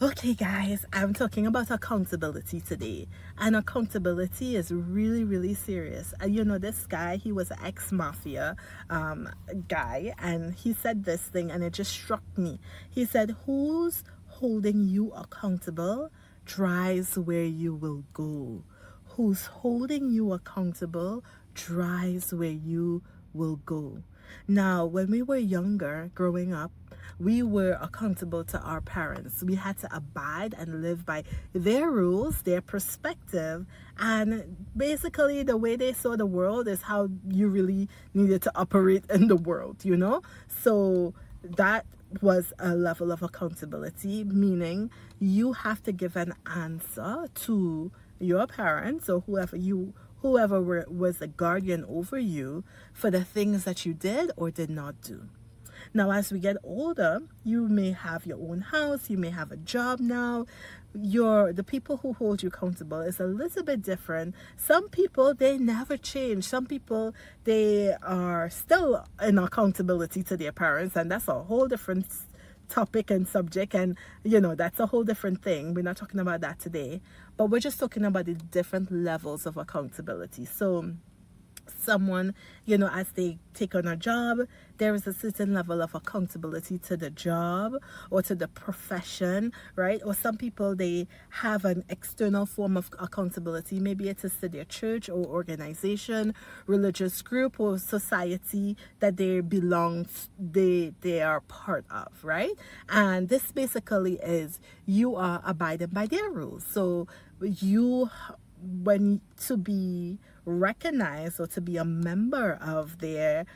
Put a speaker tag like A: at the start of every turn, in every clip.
A: Okay, guys, I'm talking about accountability today. And accountability is really, really serious. And this guy, he was an ex mafia guy, and he said this thing, and it just struck me. He said, "Who's holding you accountable drives where you will go. Who's holding you accountable drives where you will go." Now, when we were younger, growing up, we were accountable to our parents. We had to abide and live by their rules, their perspective, and basically the way they saw the world is how you really needed to operate in the world. So that was a level of accountability, meaning you have to give an answer to your parents or whoever was the guardian over you for the things that you did or did not do. Now, as we get older, you may have your own house, you may have a job now. The people who hold you accountable is a little bit different. Some people, they never change. Some people, they are still in accountability to their parents, and that's a whole different topic and subject, and that's a whole different thing. We're not talking about that today, but we're just talking about the different levels of accountability. So someone, as they take on a job, there is a certain level of accountability to the job or to the profession, right? Or some people, they have an external form of accountability. Maybe it is to their church or organization, religious group, or society that they are part of, right? And this basically is you are abiding by their rules. So when to be recognized or to be a member of their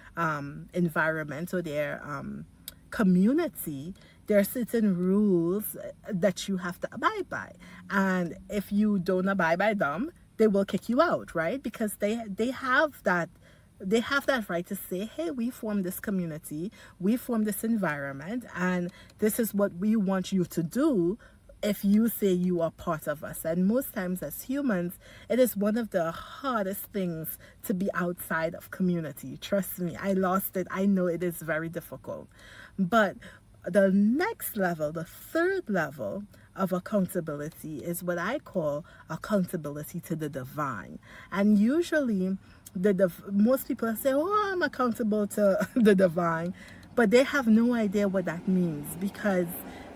A: environment or their community, there are certain rules that you have to abide by. And if you don't abide by them, they will kick you out, right? Because they have that right to say, hey, we form this community, we form this environment, and this is what we want you to do if you say you are part of us. And most times as humans, it is one of the hardest things to be outside of community. Trust me, I lost it. I know it is very difficult. But the next level, the third level of accountability is what I call accountability to the divine. And usually most people say, oh, I'm accountable to the divine, but they have no idea what that means, because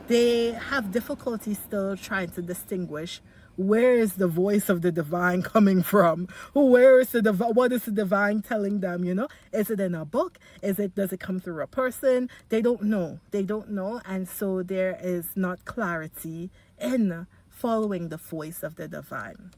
A: they have difficulty still trying to distinguish where is the voice of the divine coming from. What is the divine telling them? Is it in a book? Does it come through a person? They don't know, and so there is not clarity in following the voice of the divine.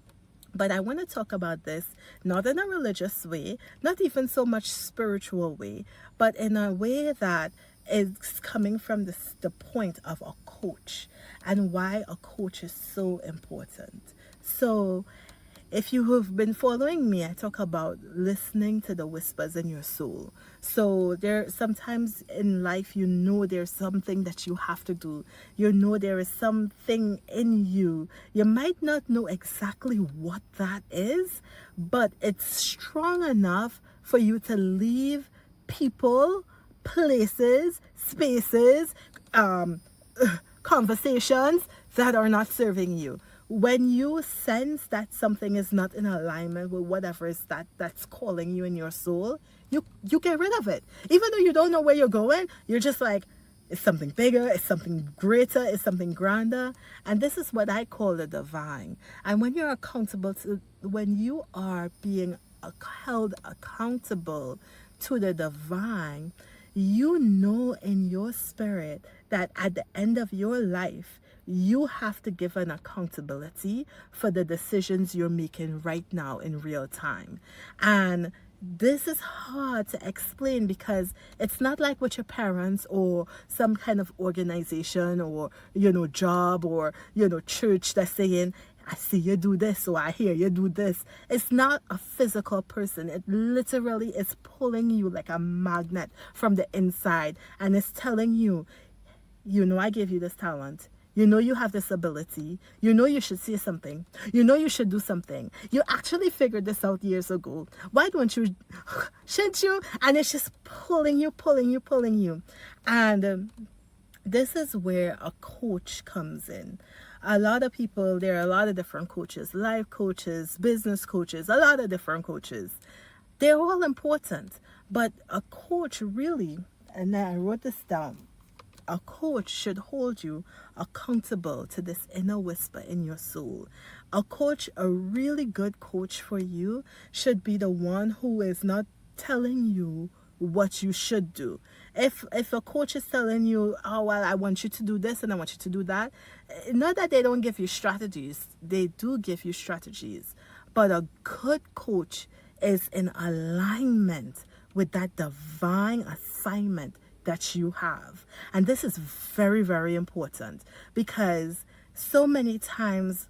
A: But I want to talk about this not in a religious way, not even so much spiritual way, but in a way that is coming from the point of a coach, and why a coach is so important. So if you have been following me, I talk about listening to the whispers in your soul. So sometimes in life, there's something that you have to do. There is something in you. You might not know exactly what that is, but it's strong enough for you to leave people, places, spaces, conversations that are not serving you. When you sense that something is not in alignment with whatever is that's calling you in your soul, you get rid of it. Even though you don't know where you're going, you're just like, it's something bigger, it's something greater, it's something grander. And this is what I call the divine. And when when you are being held accountable to the divine, in your spirit that at the end of your life, you have to give an accountability for the decisions you're making right now in real time. And this is hard to explain, because it's not like with your parents or some kind of organization or job or church that's saying, I see you do this, or I hear you do this. It's not a physical person. It literally is pulling you like a magnet from the inside, and it's telling you, I gave you this talent. You have this ability. You should say something. You should do something. You actually figured this out years ago. Why don't you? Shouldn't you? And it's just pulling you. And This is where a coach comes in. A lot of people, there are a lot of different coaches, life coaches, business coaches, a lot of different coaches. They're all important, but a coach really, and I wrote this down, a coach should hold you accountable to this inner whisper in your soul. A coach, a really good coach for you, should be the one who is not telling you what you should do. If a coach is telling you, oh well, I want you to do this and I want you to do that, not that they don't give you strategies, they do give you strategies, but a good coach is in alignment with that divine assignment that you have. And this is very, very important, because so many times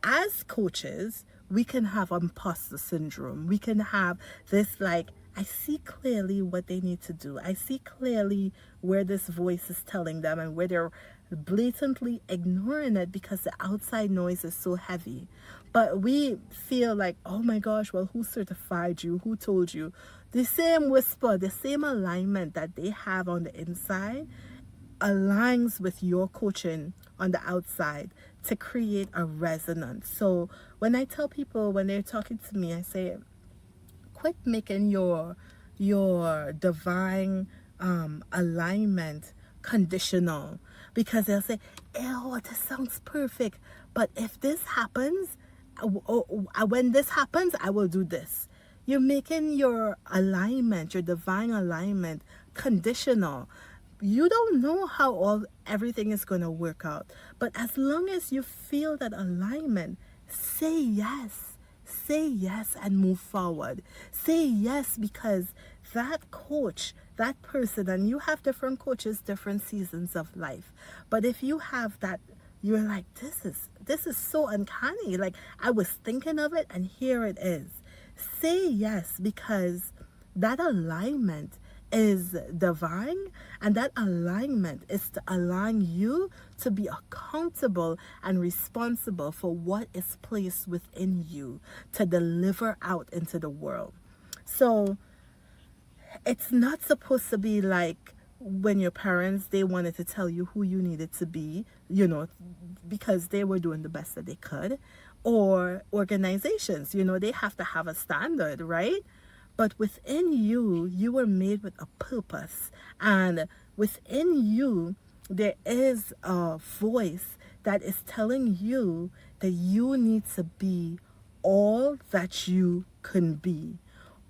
A: as coaches, we can have imposter syndrome. We can have this, like, I see clearly what they need to do. I see clearly where this voice is telling them and where they're blatantly ignoring it because the outside noise is so heavy. But we feel like, oh my gosh, well, who certified you? Who told you? The same whisper, the same alignment that they have on the inside aligns with your coaching on the outside to create a resonance. So when I tell people, when they're talking to me, I say, quit making your divine alignment conditional, because they'll say, oh, this sounds perfect, but if this happens, when this happens, I will do this. You're making your alignment, your divine alignment, conditional. You don't know how everything is going to work out, but as long as you feel that alignment, say yes. Say yes and move forward. Say yes, because that coach, that person, and you have different coaches, different seasons of life. But if you have that, you're like, this is so uncanny. Like, I was thinking of it and here it is. Say yes, because that alignment is divine, and that alignment is to align you to be accountable and responsible for what is placed within you to deliver out into the world. So it's not supposed to be like when your parents, they wanted to tell you who you needed to be, because they were doing the best that they could, or organizations, they have to have a standard, right? But within you, you were made with a purpose. And within you, there is a voice that is telling you that you need to be all that you can be.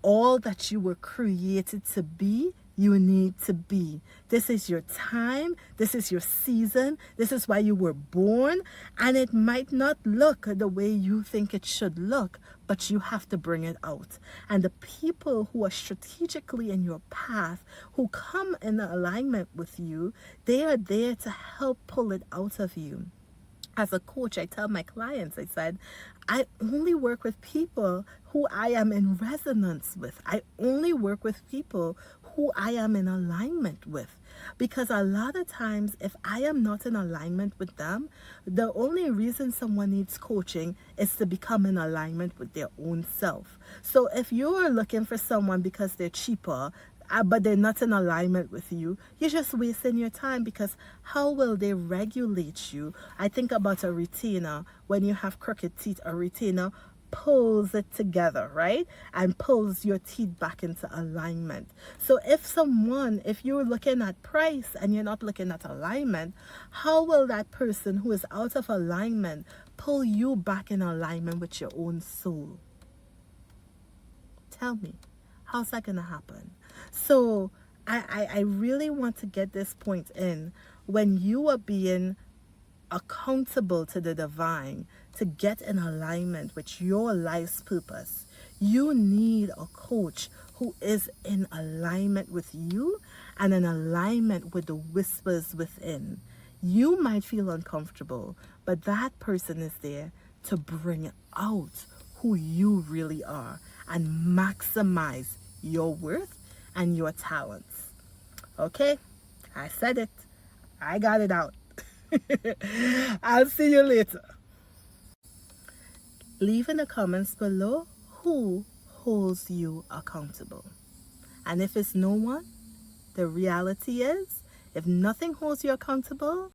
A: All that you were created to be, you need to be. This is your time. This is your season. This is why you were born. And it might not look the way you think it should look, but you have to bring it out. And the people who are strategically in your path, who come in alignment with you, they are there to help pull it out of you. As a coach, I tell my clients, I said, I only work with people who I am in resonance with. I only work with people who I am in alignment with. Because a lot of times, if I am not in alignment with them, the only reason someone needs coaching is to become in alignment with their own self. So if you're looking for someone because they're cheaper, but they're not in alignment with you, you're just wasting your time, because how will they regulate you? I think about a retainer. When you have crooked teeth, a retainer pulls it together, right? And pulls your teeth back into alignment. So if you're looking at price and you're not looking at alignment, how will that person who is out of alignment pull you back in alignment with your own soul? Tell me, how's that going to happen? So I really want to get this point in. When you are being accountable to the divine, to get in alignment with your life's purpose, you need a coach who is in alignment with you and in alignment with the whispers within. You might feel uncomfortable, but that person is there to bring out who you really are and maximize your worth and your talents. Okay? I said it. I got it out. I'll see you later. Leave in the comments below who holds you accountable. And if it's no one, the reality is If nothing holds you accountable,